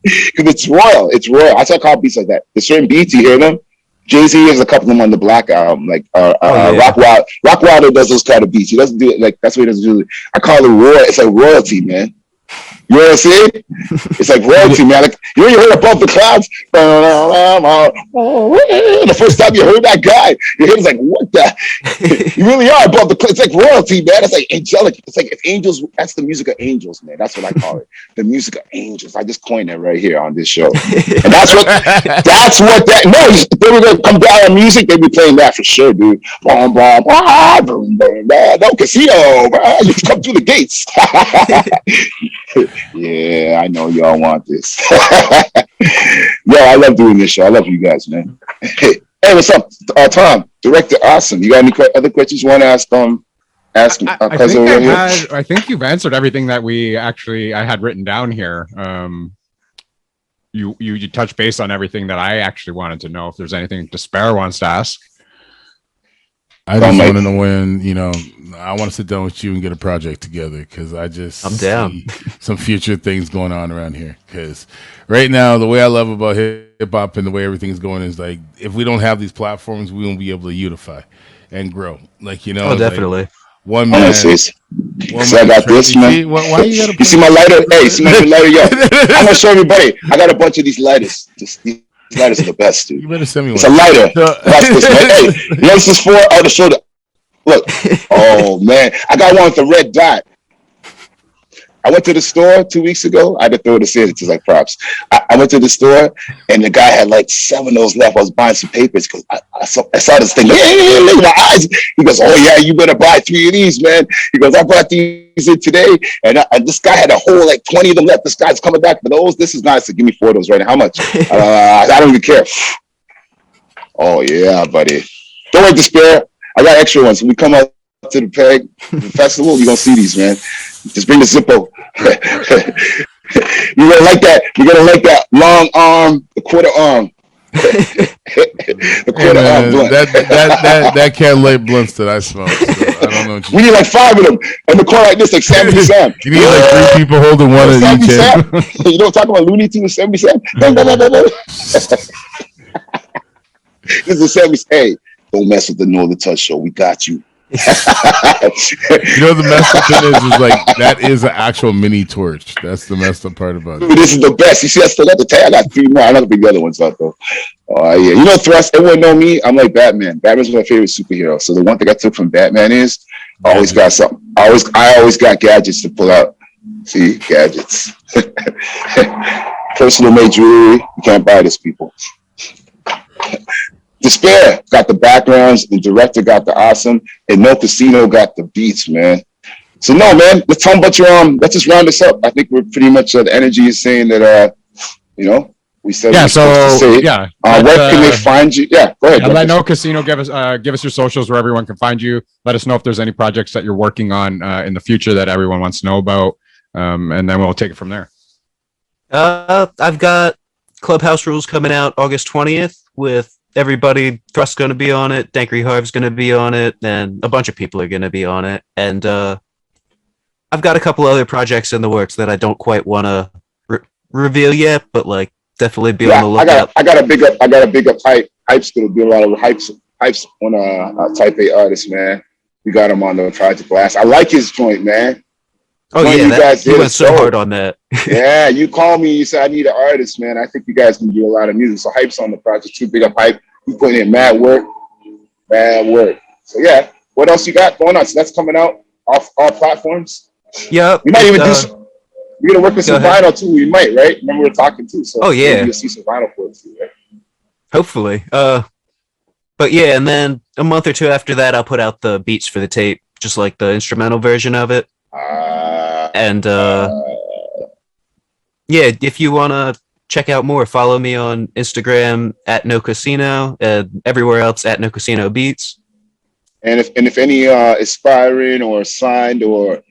Because it's royal. It's royal. I talk about beats like that. There's certain beats, you hear them. Jay-Z has a couple of them on the Black album, like Rock Wilder does those kind of beats. He doesn't do it like that's what he doesn't do. I call it royal. It's like royalty, man. You know what I'm saying? It's like royalty, man. Like you heard Above the Clouds. The first time you heard that guy, your head is like, what the? You really are above the clouds. It's like royalty, man. It's like angelic. It's like if angels, that's the music of angels, man. That's what I call it. The music of angels. I just coined it right here on this show. And that's what they were gonna come down on music, they'd be playing that for sure, dude. Boom, boom, boom, boom, no casino, you come through the gates. Yeah, I know y'all want this. Yo, I love doing this show. I love you guys, man. Hey, what's up, Tom? Director, awesome. You got any other questions you want to ask? I think you've answered everything that I had written down here. You touched base on everything that I actually wanted to know. If there's anything Despair wants to ask. I just want to know when, I want to sit down with you and get a project together because I'm down. See some future things going on around here. Because right now, the way I love about hip hop and the way everything is going is like, if we don't have these platforms, we won't be able to unify and grow. Like, Oh, definitely. Like one man. So I got this, man. Why you gotta? You see my lighter? Hey, see my lighter? Yo, I'm gonna show everybody. I got a bunch of these lighters. These lighters are the best, dude. You better send me one. It's a lighter. Watch this, man. Hey, you know what this is for? Oh, to show the. Look. Oh man, I got one with the red dot. I went to the store 2 weeks ago. I had to throw this in. It's just like props. I went to the store and the guy had like 7 of those left. I was buying some papers because I saw this thing. Look at my eyes. He goes, oh yeah, you better buy 3 of these, man. He goes, I brought these in today. And this guy had a whole like 20 of them left. This guy's coming back for those. This is nice. So give me 4 of those right now. How much? I don't even care. Oh yeah, buddy. Don't worry, Despair. I got extra ones. When we come out to the Peg festival, you're gonna see these, man. Just bring the Zippo. You're gonna like that. You're gonna like that long arm, the quarter arm. The quarter arm blunt. That can't light blunts that I smoke. So I don't know. We need like 5 of them in the corner like this, like 70 Sam. You need like 3 people holding one of each hand. You know what I'm talking about? Looney Tunes, 70 Sam. This is 70 Sam. Hey, don't mess with the Northern Touch show. We got you. The messed up thing is like that is an actual mini torch. That's the messed up part about it. This is the best. You see, I still got the tag. I got 3 more. I'm not gonna bring the other ones out though. Oh yeah, Thrust. Everyone know me. I'm like Batman. Batman's my favorite superhero. So the one thing I took from Batman is I always got something. I always got gadgets to pull out. See, gadgets. Personal made jewelry. You can't buy this, people. Despair got the backgrounds, the director got the awesome, and No Casino got the beats, man. So no, man, let's talk about let's just round this up. I think we're pretty much the energy is saying that we said where can they find you? Yeah, go ahead. Yeah, let No Casino give us your socials where everyone can find you. Let us know if there's any projects that you're working on in the future that everyone wants to know about. And then we'll take it from there. I've got Clubhouse Rules coming out August 20th with everybody. Thrust's going to be on it. Dankry Harv's going to be on it. And a bunch of people are going to be on it. And I've got a couple other projects in the works that I don't quite want to reveal yet, but like definitely be on the lookout. I got a big up hype. Hype's going to be a lot of hypes on a type A artist, man. We got him on the Project Blast. I like his joint, man. Oh One of yeah, you guys he did went a so show. hard on that. Yeah, you called me. You said I need an artist, man. I think you guys can do a lot of music. So Hype's on the project too. Big up Hype. You putting in mad work. So yeah, what else you got going on? So that's coming out off all platforms. Yep. We might even we're gonna work with some ahead. vinyl too. We might, right? Remember we were talking too. So Oh, yeah. maybe you'll see some vinyl for it too, right? Hopefully. But yeah, and then a month or two after that, I'll put out the beats for the tape, just like the instrumental version of it. And yeah, if you wanna check out more, follow me on Instagram at No Casino, and everywhere else at No Casino Beats. And if any aspiring or signed or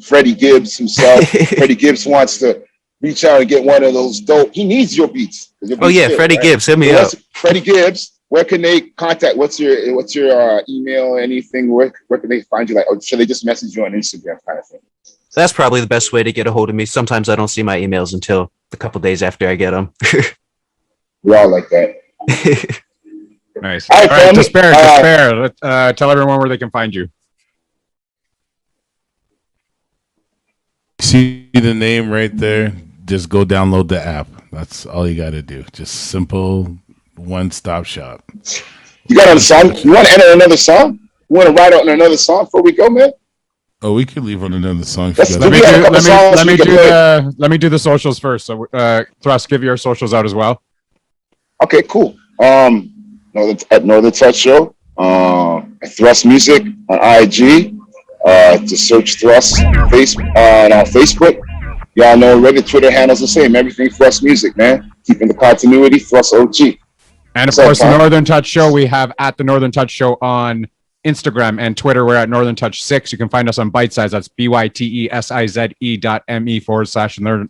Freddie Gibbs himself, Freddie Gibbs wants to reach out and get one of those dope. He needs your beats. Oh yeah, Freddie Gibbs, hit me up. Freddie Gibbs, where can they contact? What's your email? Anything? Where can they find you? Like, or should they just message you on Instagram, kind of thing? That's probably the best way to get a hold of me. Sometimes I don't see my emails until a couple days after I get them. We're all like that. Nice. All right, Despair. Tell everyone where they can find you. See the name right there? Just go download the app. That's all you got to do. Just simple one-stop shop. You got a song? You want to enter another song? You want to write out another song before we go, man? Oh, we could leave on another song. Let me do the socials first. So, Thrust, give your socials out as well. Okay, cool. At Northern Touch Show, Thrust Music on IG. To search Thrust on Facebook. Y'all know already. Twitter handles the same. Everything Thrust Music, man. Keeping the continuity. Thrust OG. And of course, the Northern Touch Show, we have at the Northern Touch Show on Instagram and Twitter. We're at Northern Touch 6. You can find us on Bite Size. That's BYTESIZE.me/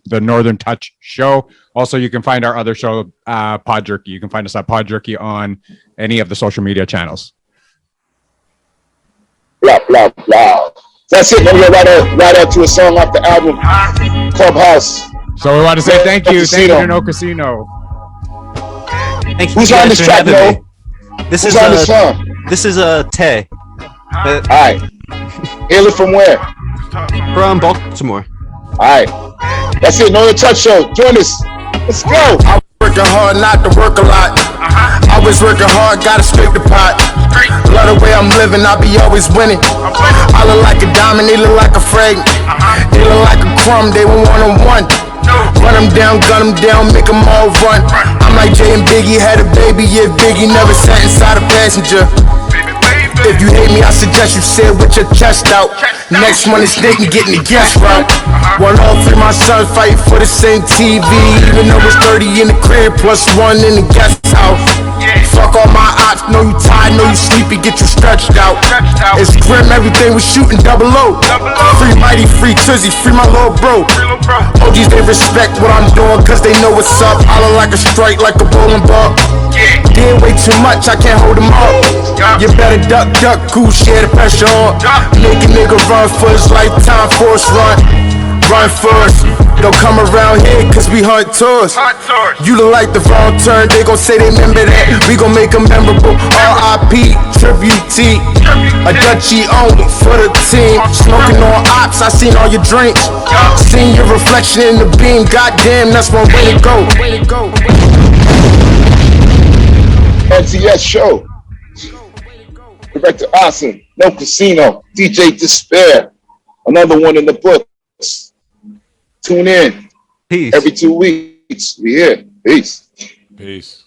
the Northern Touch Show. Also, you can find our other show, Pod Jerky. You can find us at Pod Jerky on any of the social media channels. Blah, blah, blah. That's it. Let me go right out to a song off the album, Clubhouse. So we want to say thank you. Thank you to No Casino. Thank you. Who's on this track, though? This on this song? This is Tay. All right. Hail it from where? From Baltimore. All right. That's it. Northern Touch Show. Join us. Let's go. I'm working hard not to work a lot. Always working hard, gotta scrape the pot. Love the way I'm living, I be always winning. I look like a diamond, they look like a fragment. They look like a crumb, they were one-on-one. Run them down, gun them down, make them all run. I'm like Jay and Biggie, had a baby, yeah, Biggie never sat inside a passenger. If you hate me, I suggest you sit with your chest out. Next one is Snake and getting the guest route. One all three, my sons fight for the same TV. Even though it's 30 in the crib, plus one in the guest house. Fuck all my ops, know you tired, know you sleepy, get you stretched out. It's grim, everything we shooting double O. Free Mighty, free Trizzy, free my little bro. OGs, they respect what I'm doing, cause they know what's up. I look like a strike, like a bowling ball. Did way too much, I can't hold them up. You better duck, cool, share the pressure on. Make a nigga run for his lifetime, force run for us. Don't come around here, cause we hunt tours. You look like the wrong turn, they gon' say they remember that. We gon' make them memorable. R.I.P. Tribute T. A Dutchie only for the team. Smoking on ops, I seen all your drinks. Seen your reflection in the beam, goddamn, that's one way to go. NTS Show. Director Awesome, No Casino, DJ Despair. Another one in the books. Tune in. Peace. Every 2 weeks. We here. Peace. Peace.